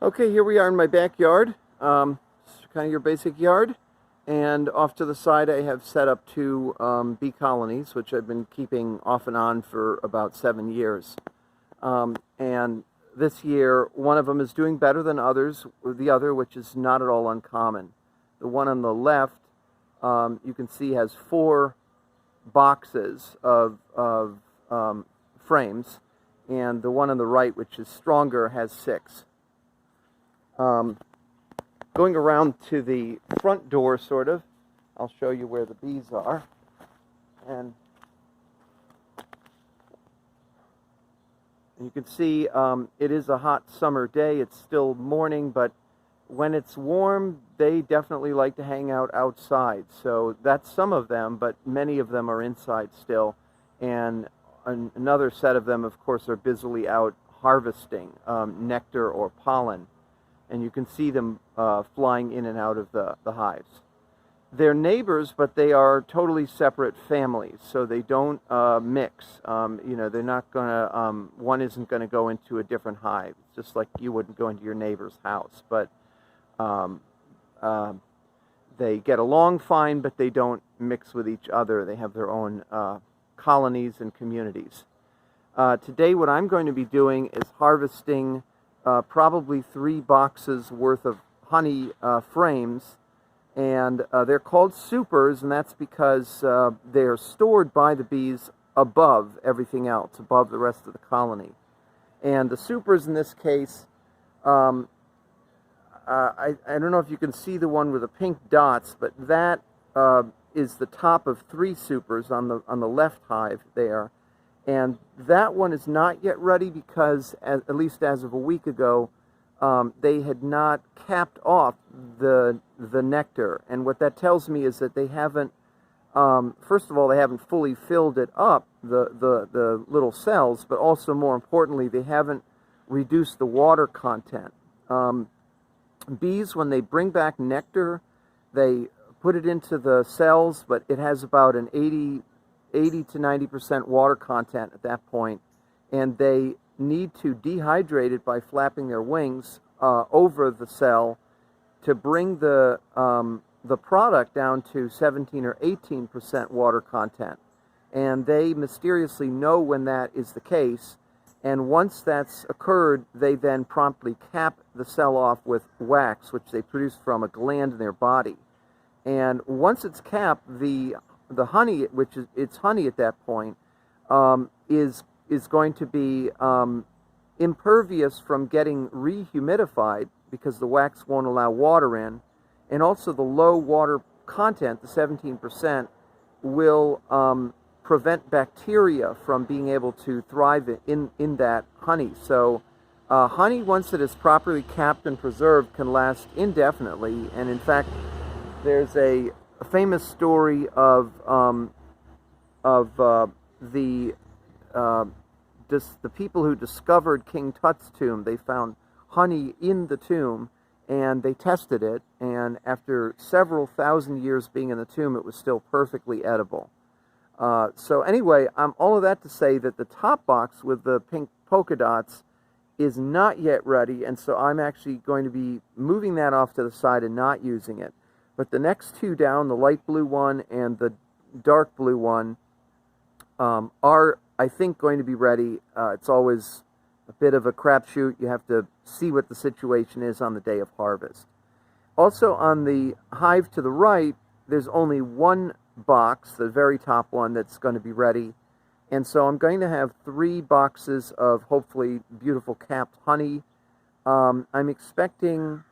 Okay, here we are in my backyard, kind of your basic yard, and off to the side I have set up two bee colonies, which I've been keeping off and on for about 7 years. And this year, one of them is doing better than others, the other, which is not at all uncommon. The one on the left, you can see, has 4 boxes of frames, and the one on the right, which is stronger, has 6. Going around to the front door, sort of, I'll show you where the bees are. And you can see it is a hot summer day. It's still morning, but when it's warm, they definitely like to hang out outside. So that's some of them, but many of them are inside still. And another set of them, of course, are busily out harvesting nectar or pollen. And you can see them flying in and out of the hives. They're neighbors, but they are totally separate families, so they don't mix. They're not going to, one isn't going to go into a different hive, just like you wouldn't go into your neighbor's house. But they get along fine, but they don't mix with each other. They have their own colonies and communities. Today, what I'm going to be doing is harvesting probably 3 boxes worth of honey frames, and they're called supers, and that's because they're stored by the bees above everything else, above the rest of the colony. And the supers in this case, I don't know if you can see the one with the pink dots, but that is the top of 3 supers on the left hive there. And that one is not yet ready because, at least as of a week ago, they had not capped off the nectar. And what that tells me is that they haven't, first of all, they haven't fully filled it up, the little cells, but also, more importantly, they haven't reduced the water content. Bees, when they bring back nectar, they put it into the cells, but it has about an 80 to 90% water content at that point, and they need to dehydrate it by flapping their wings over the cell to bring the product down to 17 or 18% water content. And they mysteriously know when that is the case, and once that's occurred, they then promptly cap the cell off with wax, which they produce from a gland in their body. And once it's capped, the honey, which is it's honey at that point, is going to be impervious from getting rehumidified because the wax won't allow water in, and also the low water content, the 17%, will prevent bacteria from being able to thrive in that honey. So honey, once it is properly capped and preserved, can last indefinitely. And in fact, there's a famous story of the people who discovered King Tut's tomb. They found honey in the tomb, and they tested it, and after several thousand years being in the tomb, it was still perfectly edible. So anyway, all of that to say that the top box with the pink polka dots is not yet ready, and so I'm actually going to be moving that off to the side and not using it. But the next 2 down, the light blue one and the dark blue one, are, I think, going to be ready. It's always a bit of a crapshoot. You have to see what the situation is on the day of harvest. Also, on the hive to the right, there's only 1 box, the very top one, that's going to be ready. And so I'm going to have 3 boxes of hopefully beautiful capped honey. I'm expecting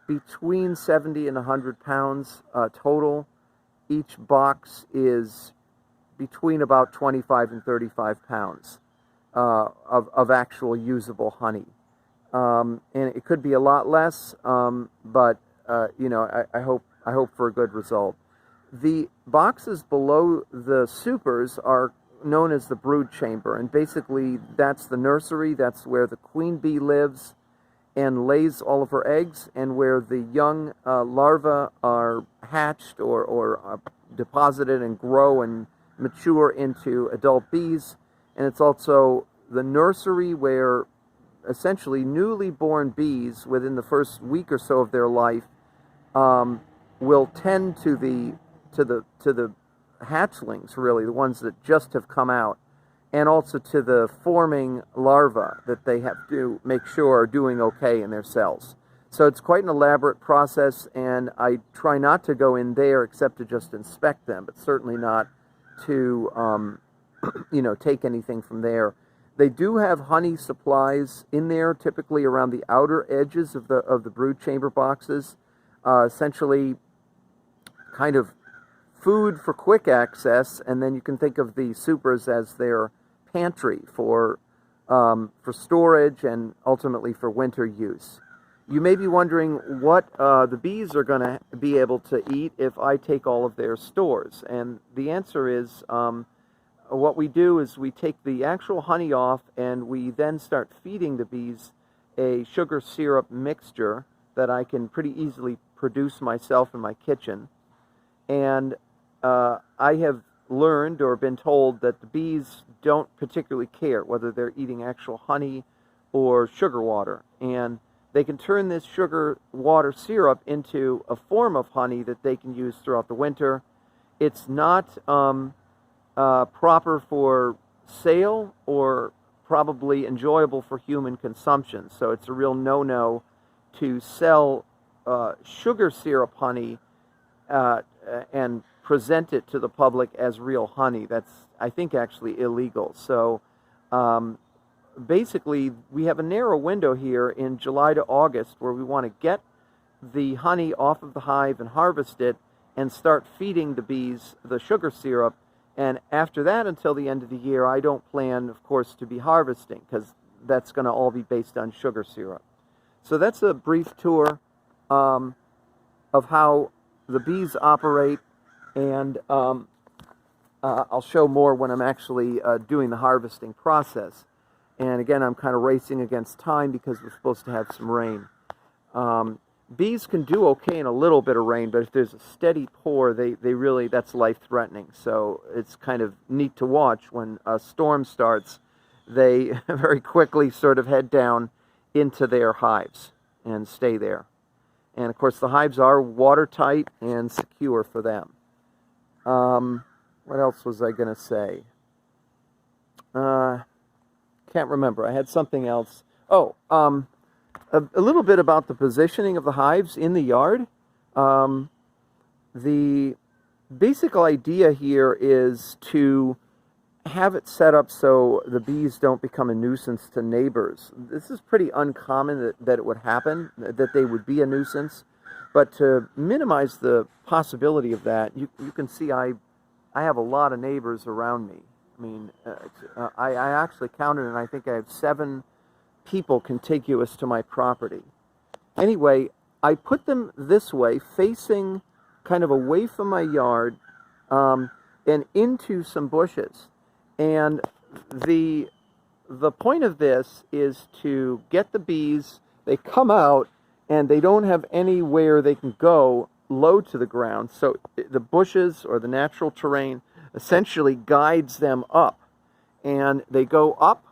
between 70 and 100 pounds total. Each box is between about 25 and 35 pounds of actual usable honey. And it could be a lot less, but I hope for a good result. The boxes below the supers are known as the brood chamber, and basically that's the nursery. That's where the queen bee lives and lays all of her eggs, and where the young larvae are hatched or deposited and grow and mature into adult bees. And it's also the nursery where essentially newly born bees within the first week or so of their life will tend to the hatchlings, really, the ones that just have come out, and also to the forming larvae that they have to make sure are doing okay in their cells. So it's quite an elaborate process, and I try not to go in there except to just inspect them, but certainly not to take anything from there. They do have honey supplies in there, typically around the outer edges of the brood chamber boxes, essentially kind of food for quick access, and then you can think of the supers as their pantry for storage and ultimately for winter use. You may be wondering what the bees are going to be able to eat if I take all of their stores, and the answer is what we do is we take the actual honey off, and we then start feeding the bees a sugar syrup mixture that I can pretty easily produce myself in my kitchen. And I have learned or been told that the bees don't particularly care whether they're eating actual honey or sugar water, and they can turn this sugar water syrup into a form of honey that they can use throughout the winter. It's not proper for sale or probably enjoyable for human consumption, so it's a real no-no to sell sugar syrup honey and present it to the public as real honey. That's, I think, actually illegal. So basically, we have a narrow window here in July to August where we want to get the honey off of the hive and harvest it and start feeding the bees the sugar syrup. And after that, until the end of the year, I don't plan, of course, to be harvesting, because that's going to all be based on sugar syrup. So that's a brief tour of how the bees operate, and I'll show more when I'm actually doing the harvesting process. And again, I'm kind of racing against time because we're supposed to have some rain. Bees can do okay in a little bit of rain, but if there's a steady pour, they really, that's life-threatening. So it's kind of neat to watch when a storm starts. They very quickly sort of head down into their hives and stay there. And of course, the hives are watertight and secure for them. What else was I going to say? Can't remember. I had something else. Oh, a little bit about the positioning of the hives in the yard. The basic idea here is to have it set up so the bees don't become a nuisance to neighbors. This is pretty uncommon that it would happen, that they would be a nuisance. But to minimize the possibility of that, you can see I have a lot of neighbors around me. I mean, I actually counted, and I think I have 7 people contiguous to my property. Anyway, I put them this way, facing kind of away from my yard and into some bushes. And the point of this is to get the bees, they come out, and they don't have anywhere they can go low to the ground. So the bushes or the natural terrain essentially guides them up. And they go up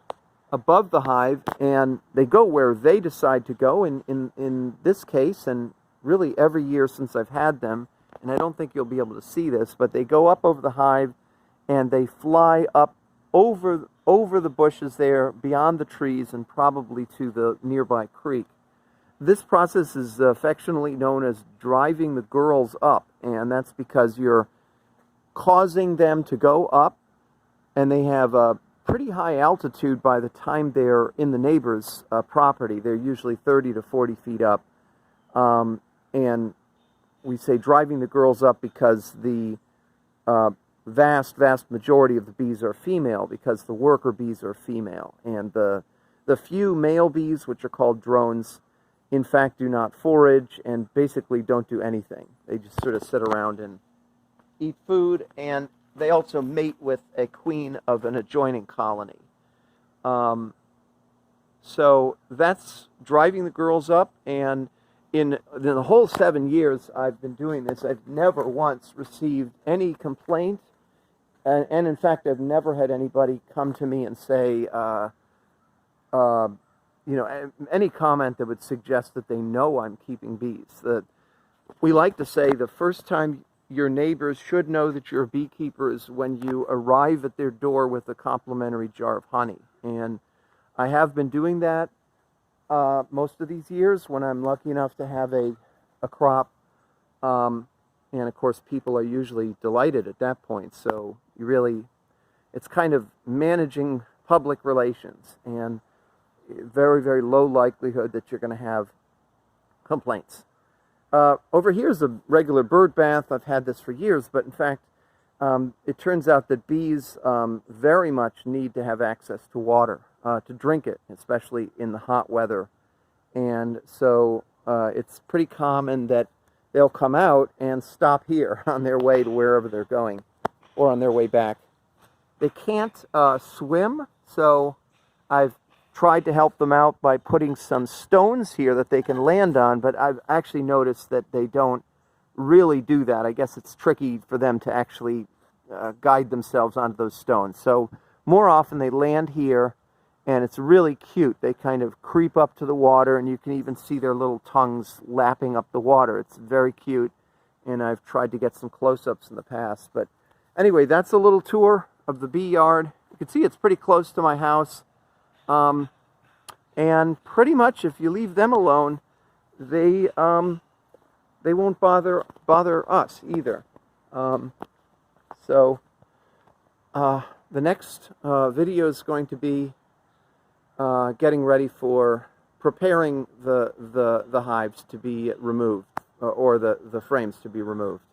above the hive, and they go where they decide to go. In this case, and really every year since I've had them, and I don't think you'll be able to see this, but they go up over the hive, and they fly up over the bushes there, beyond the trees, and probably to the nearby creek. This process is affectionately known as driving the girls up, and that's because you're causing them to go up, and they have a pretty high altitude by the time they're in the neighbor's property. They're usually 30 to 40 feet up, and we say driving the girls up because the vast majority of the bees are female, because the worker bees are female, and the few male bees, which are called drones, in fact do not forage and basically don't do anything. They just sort of sit around and eat food, and they also mate with a queen of an adjoining colony. So that's driving the girls up, and in the whole 7 years I've been doing this, I've never once received any complaint, and in fact I've never had anybody come to me and say, any comment that would suggest that they know I'm keeping bees. We like to say the first time your neighbors should know that you're a beekeeper is when you arrive at their door with a complimentary jar of honey. And I have been doing that most of these years when I'm lucky enough to have a crop. And of course, people are usually delighted at that point. So it's kind of managing public relations, and very, very low likelihood that you're going to have complaints. Over here is a regular bird bath. I've had this for years, but in fact, it turns out that bees very much need to have access to water to drink it, especially in the hot weather. And so it's pretty common that they'll come out and stop here on their way to wherever they're going, or on their way back. They can't swim, so I've tried to help them out by putting some stones here that they can land on, but I've actually noticed that they don't really do that. I guess it's tricky for them to actually guide themselves onto those stones. So more often they land here, and it's really cute. They kind of creep up to the water, and you can even see their little tongues lapping up the water. It's very cute, and I've tried to get some close-ups in the past. But anyway, that's a little tour of the bee yard. You can see it's pretty close to my house. And pretty much if you leave them alone, they won't bother us either. So the next video is going to be getting ready for preparing the hives to be removed, or the frames to be removed.